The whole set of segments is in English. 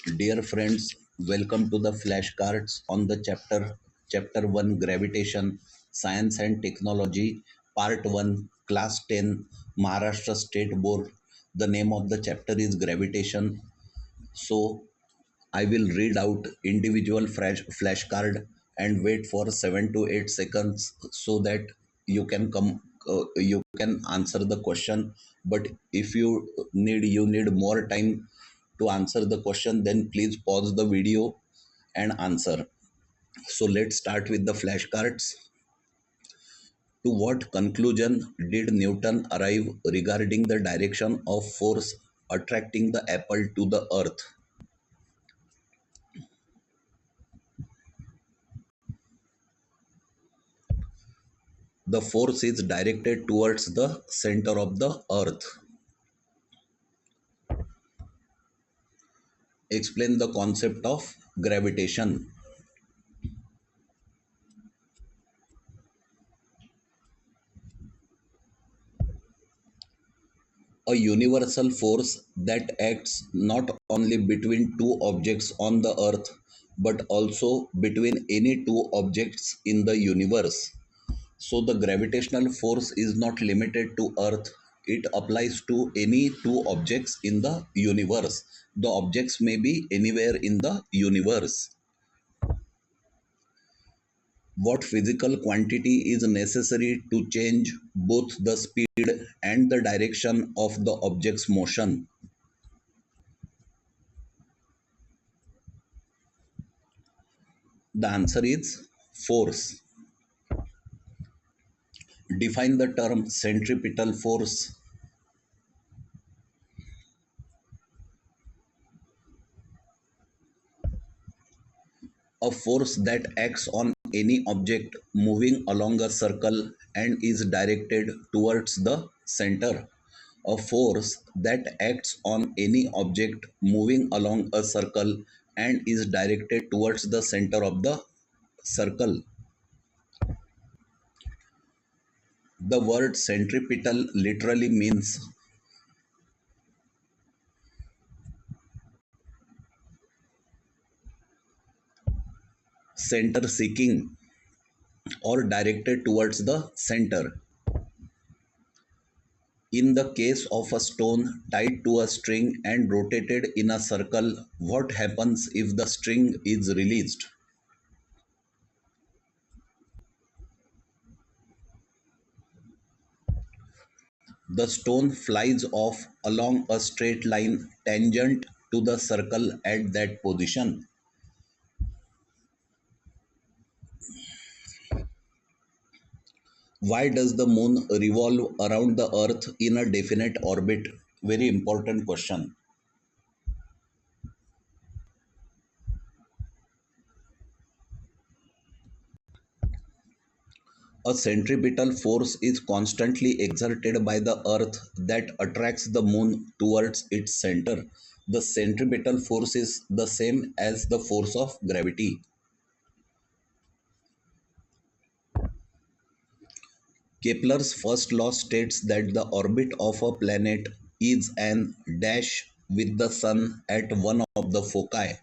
Dear friends, welcome to the flashcards on the chapter 1 Gravitation, Science and Technology, Part 1, Class 10, Maharashtra State Board. The name of the chapter is Gravitation. So I will read out individual flashcard and wait for 7 to 8 seconds so that you can answer the question. But if you need more time to answer the question, then please pause the video and answer. So let's start with the flashcards. To what conclusion did Newton arrive regarding the direction of force attracting the apple to the earth? The force is directed towards the center of the earth. Explain the concept of gravitation. A universal force that acts not only between two objects on the earth but also between any two objects in the universe. So the gravitational force is not limited to earth. It applies to any two objects in the universe. The objects may be anywhere in the universe. What physical quantity is necessary to change both the speed and the direction of the object's motion? The answer is force. Define the term centripetal force. A force that acts on any object moving along a circle and is directed towards the center. A force that acts on any object moving along a circle and is directed towards the center of the circle. The word centripetal literally means center seeking or directed towards the center. In the case of a stone tied to a string and rotated in a circle, what happens if the string is released? The stone flies off along a straight line tangent to the circle at that position. Why does the moon revolve around the earth in a definite orbit? Very important question. A centripetal force is constantly exerted by the earth that attracts the moon towards its center. The centripetal force is the same as the force of gravity. Kepler's first law states that the orbit of a planet is an dash with the sun at one of the foci.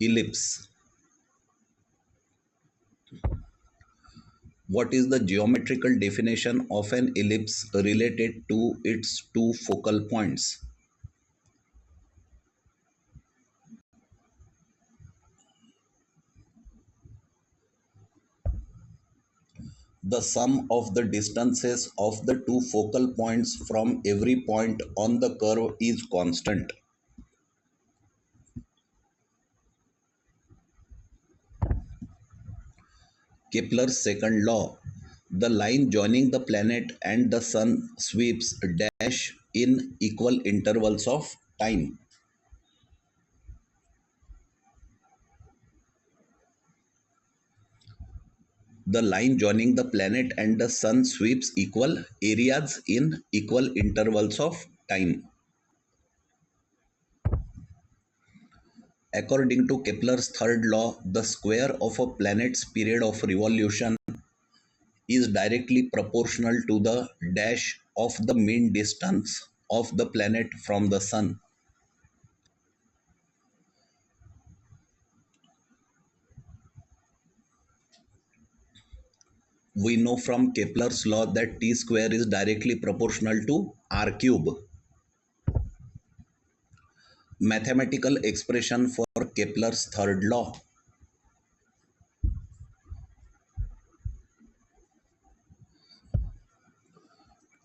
Ellipse. What is the geometrical definition of an ellipse related to its two focal points? The sum of the distances of the two focal points from every point on the curve is constant. Kepler's second law. The line joining the planet and the sun sweeps dash in equal intervals of time. The line joining the planet and the sun sweeps equal areas in equal intervals of time. According to Kepler's third law, the square of a planet's period of revolution is directly proportional to the dash of the mean distance of the planet from the sun. We know from Kepler's law that t square is directly proportional to r cube. Mathematical expression for Kepler's third law.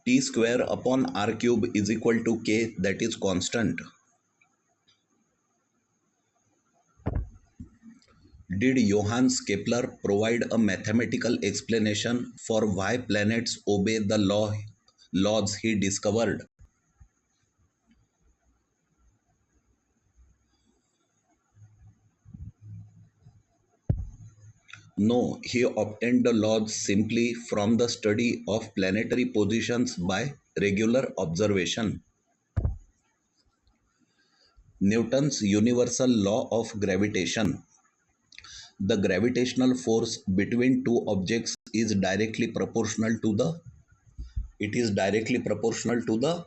T square upon r cube is equal to k, that is constant. Did Johannes Kepler provide a mathematical explanation for why planets obey the laws he discovered? No, he obtained the laws simply from the study of planetary positions by regular observation. Newton's universal law of gravitation. The gravitational force between two objects is directly proportional to the it is directly proportional to the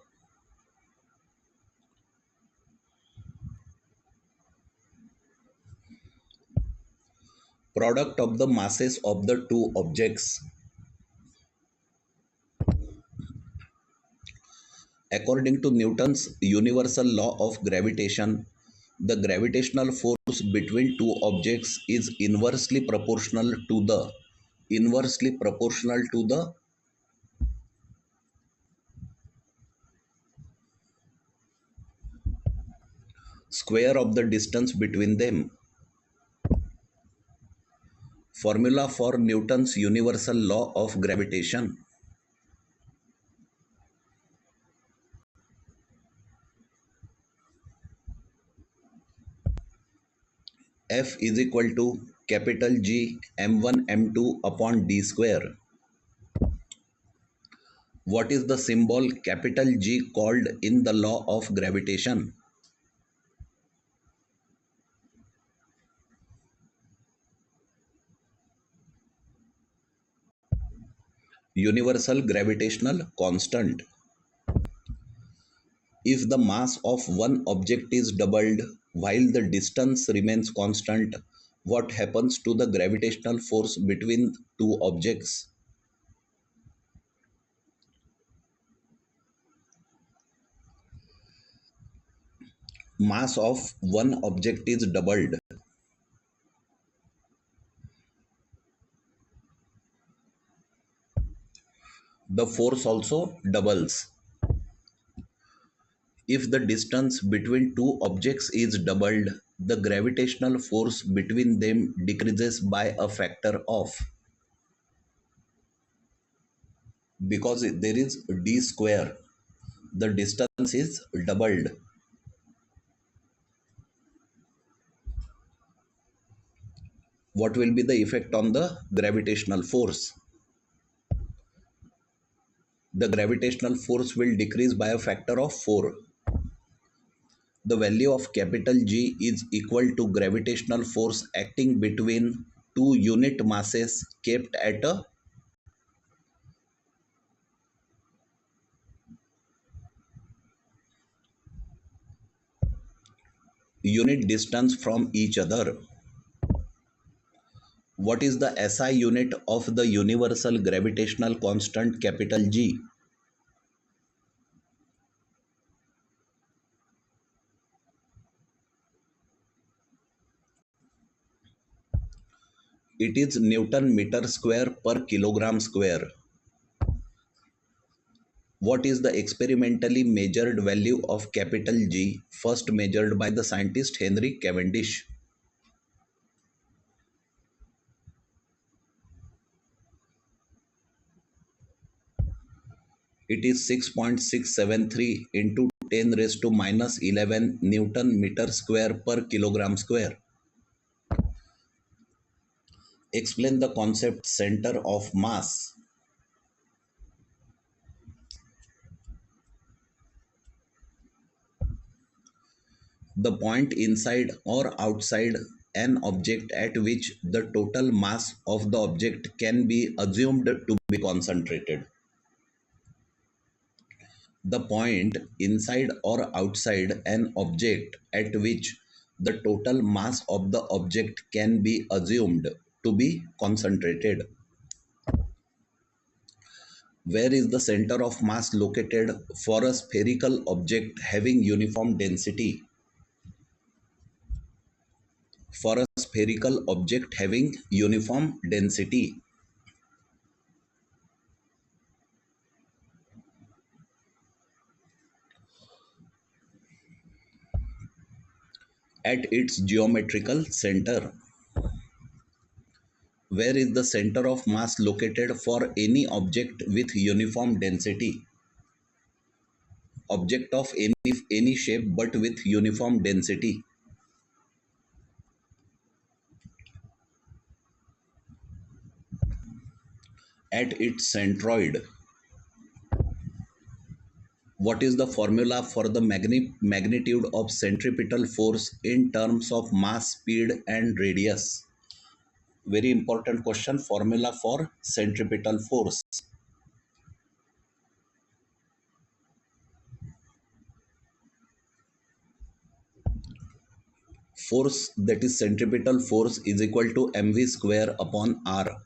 product of the masses of the two objects. According to Newton's universal law of gravitation, the gravitational force between two objects is inversely proportional to the square of the distance between them. Formula for Newton's universal law of gravitation. F is equal to capital G m1 m2 upon d square. What is the symbol capital G called in the law of gravitation? Universal gravitational constant. If the mass of one object is doubled while the distance remains constant, what happens to the gravitational force between two objects? Mass of one object is doubled. The force also doubles. If the distance between two objects is doubled, the gravitational force between them decreases by a factor of, because there is d square, the distance is doubled. What will be the effect on the gravitational force? The gravitational force will decrease by a factor of 4. The value of capital G is equal to gravitational force acting between two unit masses kept at a unit distance from each other. What is the SI unit of the universal gravitational constant capital G? It is Newton meter square per kilogram square. What is the experimentally measured value of capital G first measured by the scientist Henry Cavendish? It is 6.673 into 10 raised to minus 11 Newton meter square per kilogram square. Explain the concept center of mass. The point inside or outside an object at which the total mass of the object can be assumed to be concentrated. The point inside or outside an object at which the total mass of the object can be assumed to be concentrated. Where is the center of mass located for a spherical object having uniform density? For a spherical object having uniform density, at its geometrical center. Where is the center of mass located for any object with uniform density? Object of any shape but with uniform density. At its centroid. What is the formula for the magnitude of centripetal force in terms of mass, speed and radius? Very important question. Formula for centripetal force. Force, that is centripetal force, is equal to mv square upon r.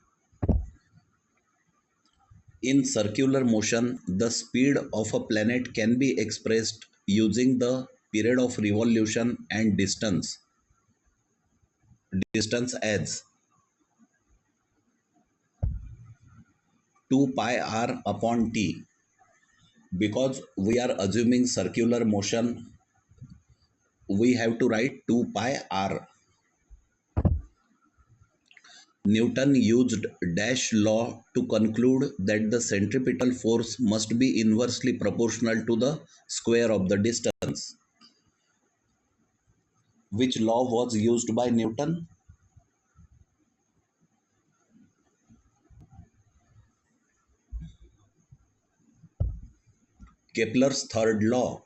In circular motion, the speed of a planet can be expressed using the period of revolution and distance. Distance as 2 pi r upon t. Because we are assuming circular motion, we have to write 2 pi r. Newton used dash law to conclude that the centripetal force must be inversely proportional to the square of the distance. Which law was used by Newton? Kepler's third law.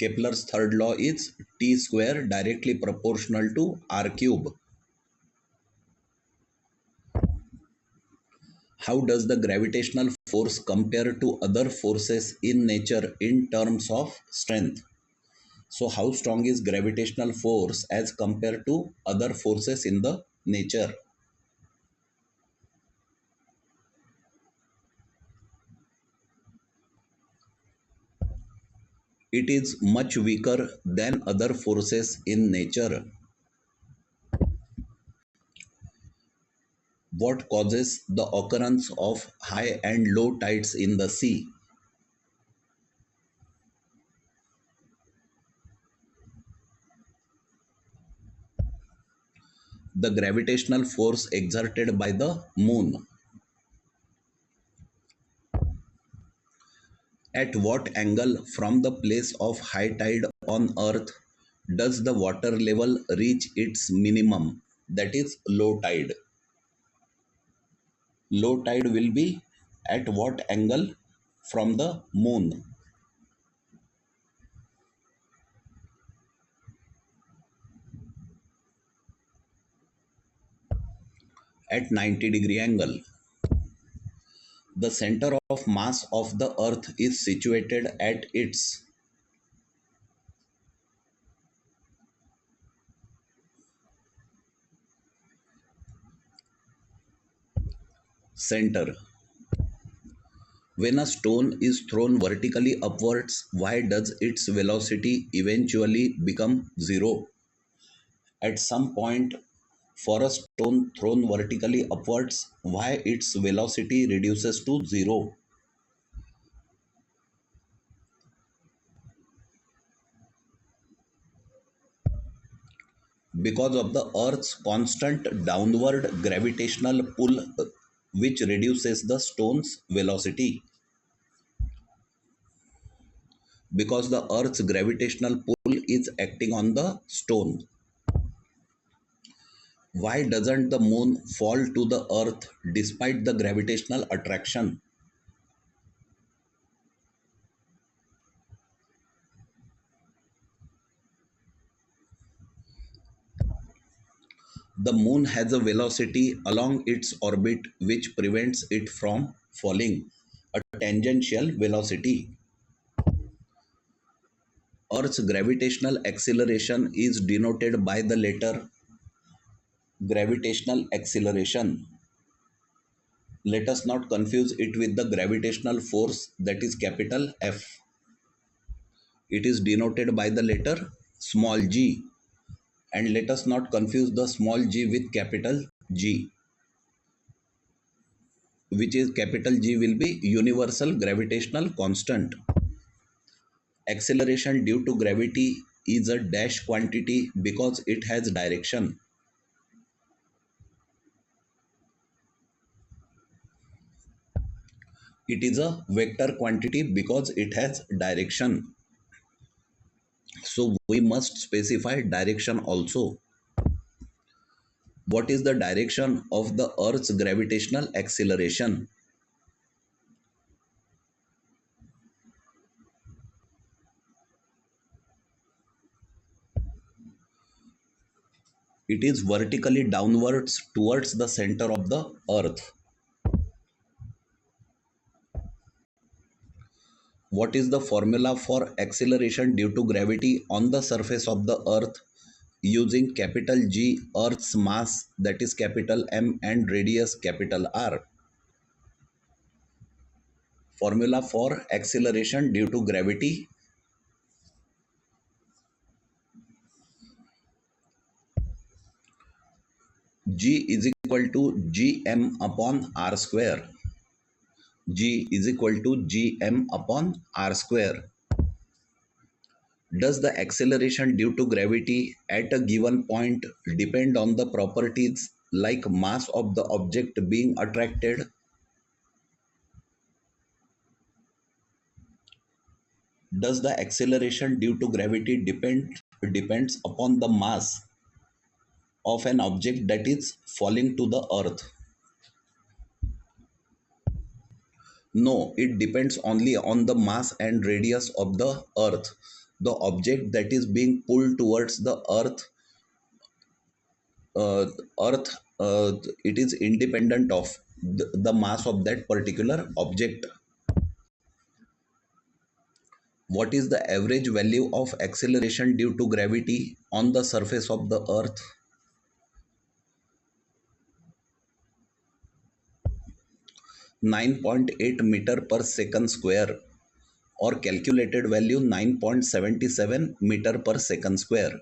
Kepler's third law is t square directly proportional to r cube. How does the gravitational force compare to other forces in nature in terms of strength? So how strong is gravitational force as compared to other forces in the nature? It is much weaker than other forces in nature. What causes the occurrence of high and low tides in the sea? The gravitational force exerted by the moon. At what angle from the place of high tide on earth does the water level reach its minimum, that is low tide? Low tide will be at what angle from the moon? At 90-degree angle. The center of mass of the earth is situated at its center. When a stone is thrown vertically upwards, why does its velocity eventually become zero? At some point, for a stone thrown vertically upwards, why its velocity reduces to zero? Because of the Earth's constant downward gravitational pull, which reduces the stone's velocity. Because the Earth's gravitational pull is acting on the stone. Why doesn't the moon fall to the earth despite the gravitational attraction? The moon has a velocity along its orbit which prevents it from falling, a tangential velocity. Earth's gravitational acceleration is denoted by the letter gravitational acceleration. Let us not confuse it with the gravitational force, that is capital F. It is denoted by the letter small g, and let us not confuse the small g with capital G, which is capital G will be universal gravitational constant. Acceleration due to gravity is a dash quantity because it has direction. It is a vector quantity because it has direction. So we must specify direction also. What is the direction of the Earth's gravitational acceleration? It is vertically downwards towards the center of the Earth. What is the formula for acceleration due to gravity on the surface of the Earth using capital G, Earth's mass, that is capital M, and radius capital R? Formula for acceleration due to gravity: G is equal to Gm upon R square. G is equal to Gm upon R square. Does the acceleration due to gravity at a given point depend on the properties like mass of the object being attracted? Does the acceleration due to gravity depends upon the mass of an object that is falling to the earth? No, it depends only on the mass and radius of the earth. The object that is being pulled towards the uh, earth, it is independent of the mass of that particular object. What is the average value of acceleration due to gravity on the surface of the earth? 9.8 meter per second square, or calculated value 9.77 meter per second square.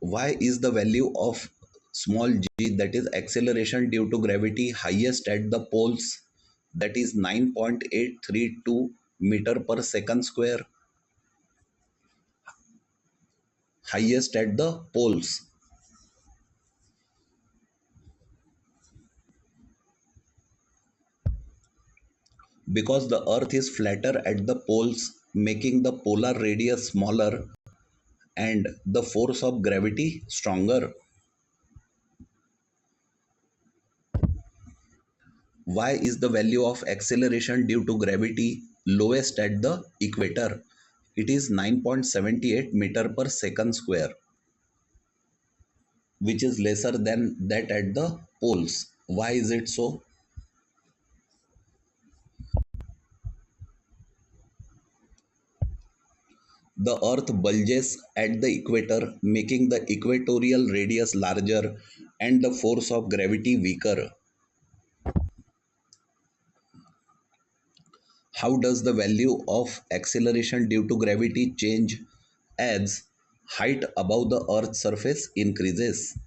Why is the value of small g, that is acceleration due to gravity, highest at the poles, that is 9.832 meter per second square, highest at the poles? Because the earth is flatter at the poles, making the polar radius smaller and the force of gravity stronger. Why is the value of acceleration due to gravity lowest at the equator? It is 9.78 meter per second square, which is lesser than that at the poles. Why is it so? The earth bulges at the equator, making the equatorial radius larger and the force of gravity weaker. How does the value of acceleration due to gravity change as height above the earth's surface increases?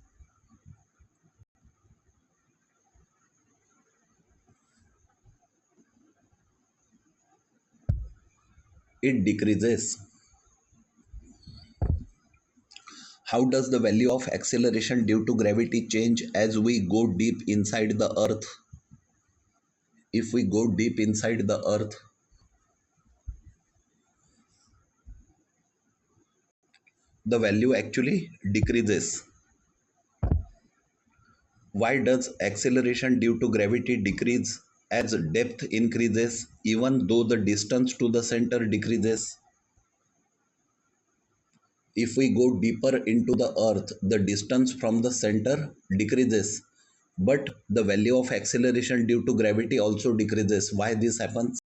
It decreases. How does the value of acceleration due to gravity change as we go deep inside the earth? If we go deep inside the earth, the value actually decreases. Why does acceleration due to gravity decrease as depth increases even though the distance to the center decreases? If we go deeper into the earth, the distance from the center decreases, but the value of acceleration due to gravity also decreases. Why this happens?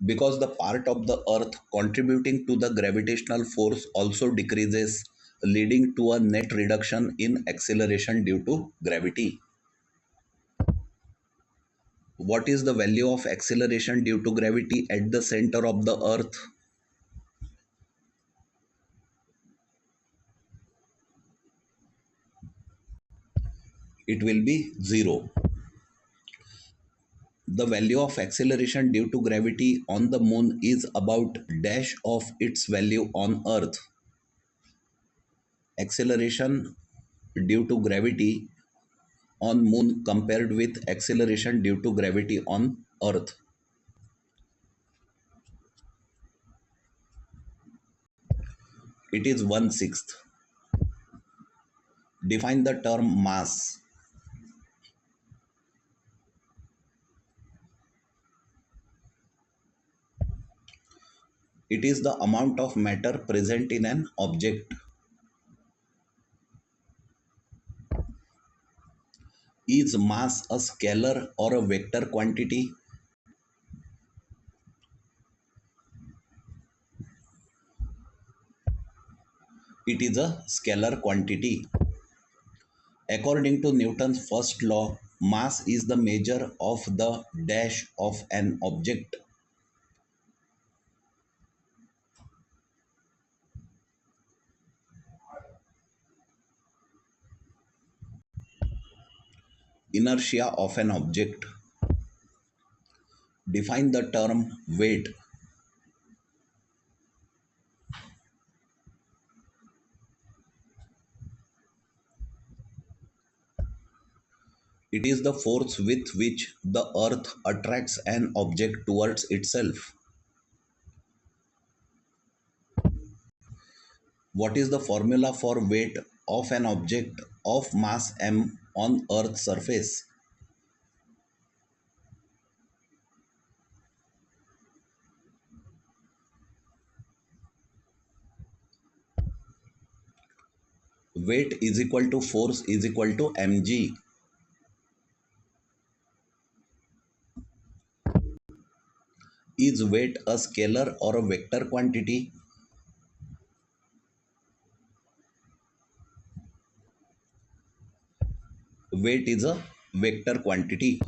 Because the part of the earth contributing to the gravitational force also decreases, leading to a net reduction in acceleration due to gravity. What is the value of acceleration due to gravity at the center of the earth? It will be 0. The value of acceleration due to gravity on the moon is about dash of its value on earth. Acceleration due to gravity on moon compared with acceleration due to gravity on earth. It is 1/6. Define the term mass. It is the amount of matter present in an object. Is mass a scalar or a vector quantity? It is a scalar quantity. According to Newton's first law, mass is the measure of the dash of an object. Inertia of an object. Define the term weight. It is the force with which the earth attracts an object towards itself. What is the formula for weight of an object of mass m on earth's surface? Weight is equal to force is equal to mg. Is weight a scalar or a vector quantity? Weight is a vector quantity.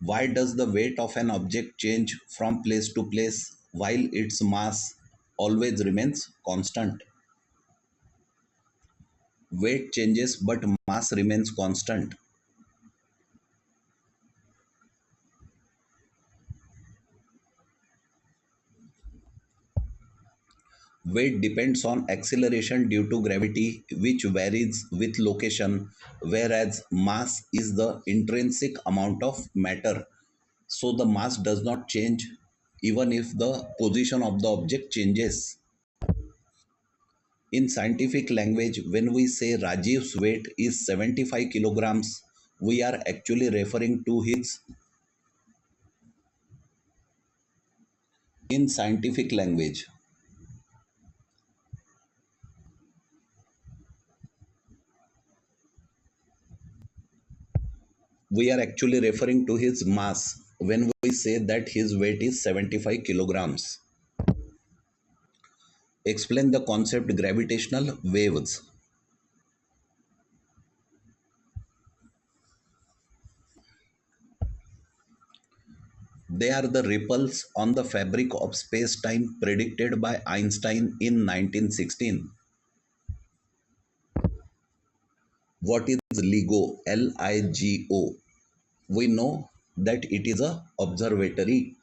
Why does the weight of an object change from place to place while its mass always remains constant? Weight changes but mass remains constant. Weight depends on acceleration due to gravity, which varies with location, whereas mass is the intrinsic amount of matter. So the mass does not change even if the position of the object changes. In scientific language, when we say Rajiv's weight is 75 kilograms, we are actually referring to his, in scientific language, we are actually referring to his mass when we say that his weight is 75 kilograms. Explain the concept gravitational waves. They are the ripples on the fabric of space-time predicted by Einstein in 1916. What is LIGO? LIGO. We know that it is a observatory.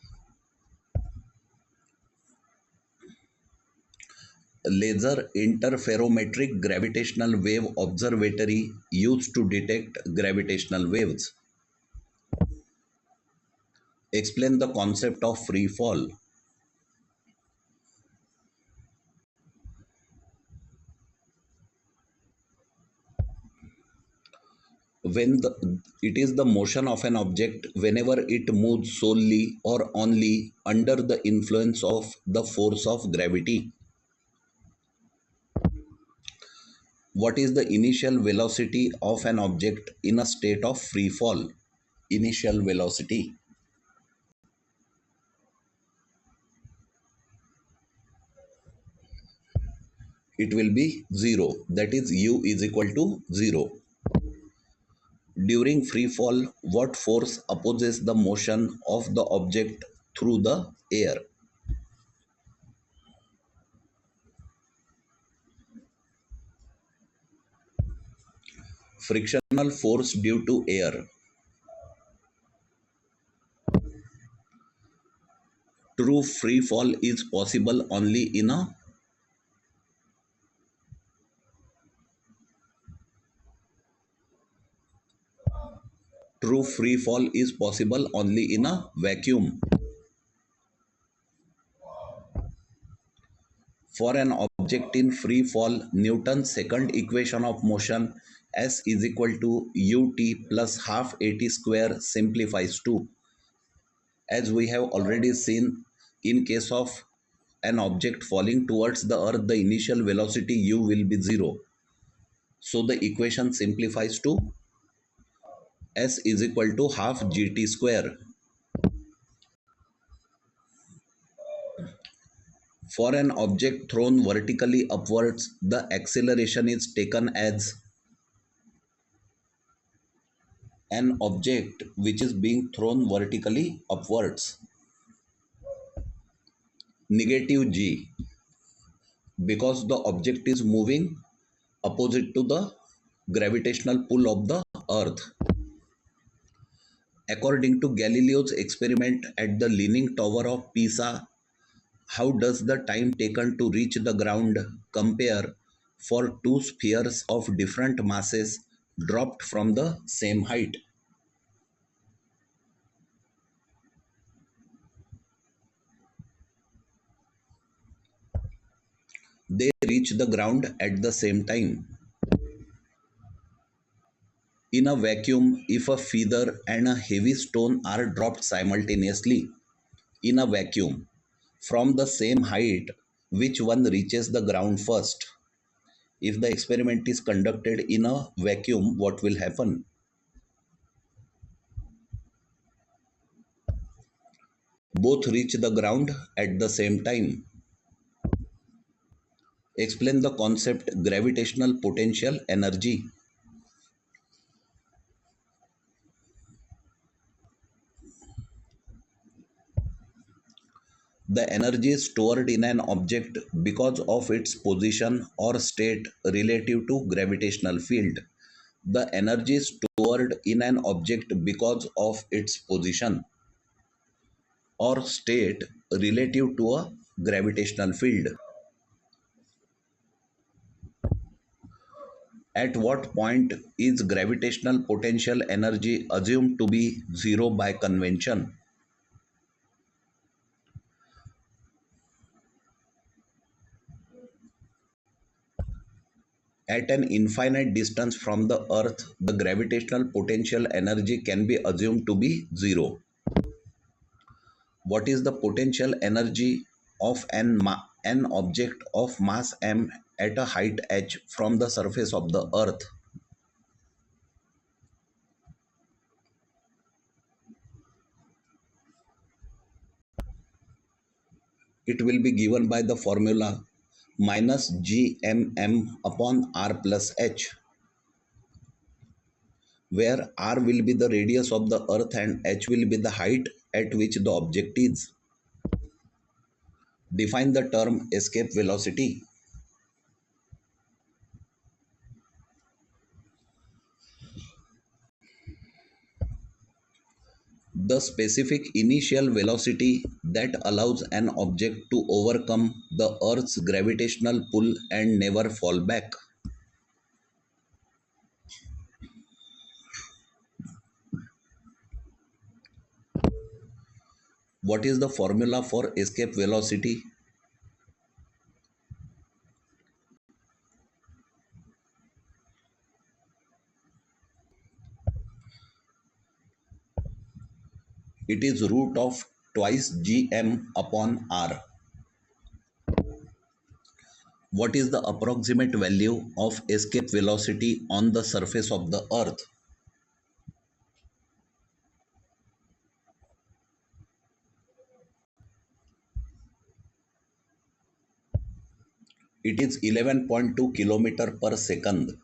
Laser interferometric gravitational wave observatory used to detect gravitational waves. Explain the concept of free fall. It is the motion of an object whenever it moves solely or only under the influence of the force of gravity. What is the initial velocity of an object in a state of free fall? Initial velocity. It will be 0. That is u is equal to 0. During free fall, what force opposes the motion of the object through the air? Frictional force due to air. True free fall is possible only in a True free fall is possible only in a vacuum. For an object in free fall, Newton's second equation of motion, S is equal to ut plus half at square, simplifies to, as we have already seen, in case of an object falling towards the earth, the initial velocity u will be 0. So the equation simplifies to S is equal to half gt square. For an object thrown vertically upwards, the acceleration is taken as an object which is being thrown vertically upwards, negative g, because the object is moving opposite to the gravitational pull of the earth. According to Galileo's experiment at the Leaning Tower of Pisa, how does the time taken to reach the ground compare for two spheres of different masses dropped from the same height? They reach the ground at the same time. In a vacuum, if a feather and a heavy stone are dropped simultaneously in a vacuum from the same height, which one reaches the ground first? If the experiment is conducted in a vacuum, what will happen? Both reach the ground at the same time. Explain the concept gravitational potential energy. The energy stored in an object because of its position or state relative to gravitational field. The energy stored in an object because of its position or state relative to a gravitational field. At what point is gravitational potential energy assumed to be zero by convention? At an infinite distance from the Earth, the gravitational potential energy can be assumed to be zero. What is the potential energy of an object of mass m at a height h from the surface of the Earth? It will be given by the formula minus gmm upon r plus h, where r will be the radius of the Earth and h will be the height at which the object is. Define the term escape velocity. The specific initial velocity that allows an object to overcome the Earth's gravitational pull and never fall back. What is the formula for escape velocity? It is root of twice gm upon r. What is the approximate value of escape velocity on the surface of the earth? It is 11.2 kilometer per second.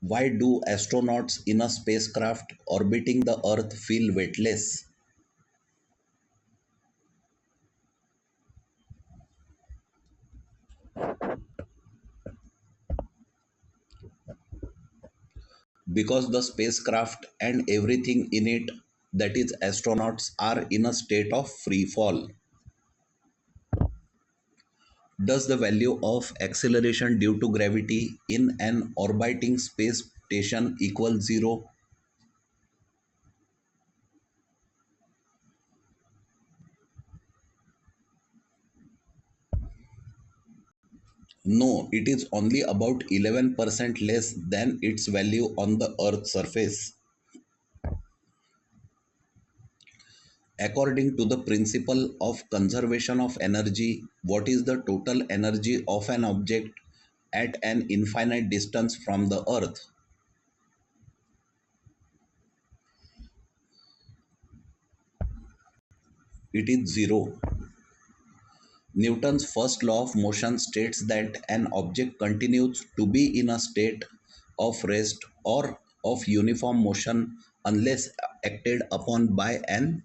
Why do astronauts in a spacecraft orbiting the earth feel weightless? Because the spacecraft and everything in it, that is astronauts, are in a state of free fall. Does the value of acceleration due to gravity in an orbiting space station equal 0? No, it is only about 11% less than its value on the earth's surface. According to the principle of conservation of energy, what is the total energy of an object at an infinite distance from the earth? It is 0. Newton's first law of motion states that an object continues to be in a state of rest or of uniform motion unless acted upon by an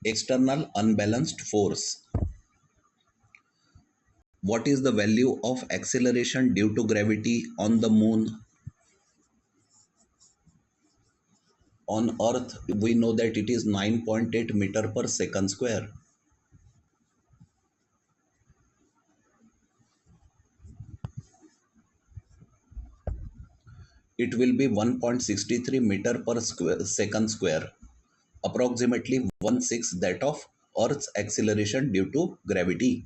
external unbalanced force. What is the value of acceleration due to gravity on the moon? On earth, we know that it is 9.8 meter per second square. It will be 1.63 meter per second square, approximately one-sixth that of Earth's acceleration due to gravity.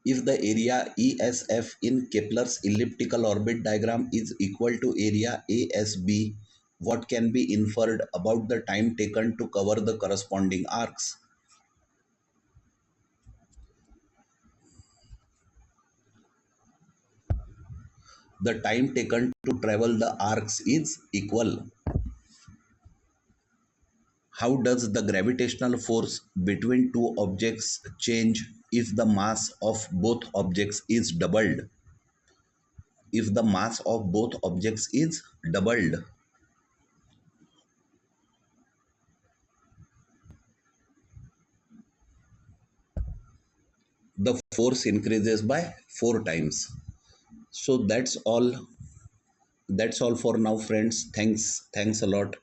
If the area ESF in Kepler's elliptical orbit diagram is equal to area ASB, what can be inferred about the time taken to cover the corresponding arcs? The time taken to travel the arcs is equal. How does the gravitational force between two objects change if the mass of both objects is doubled? If the mass of both objects is doubled, the force increases by 4 times. So that's all for now, friends. Thanks a lot.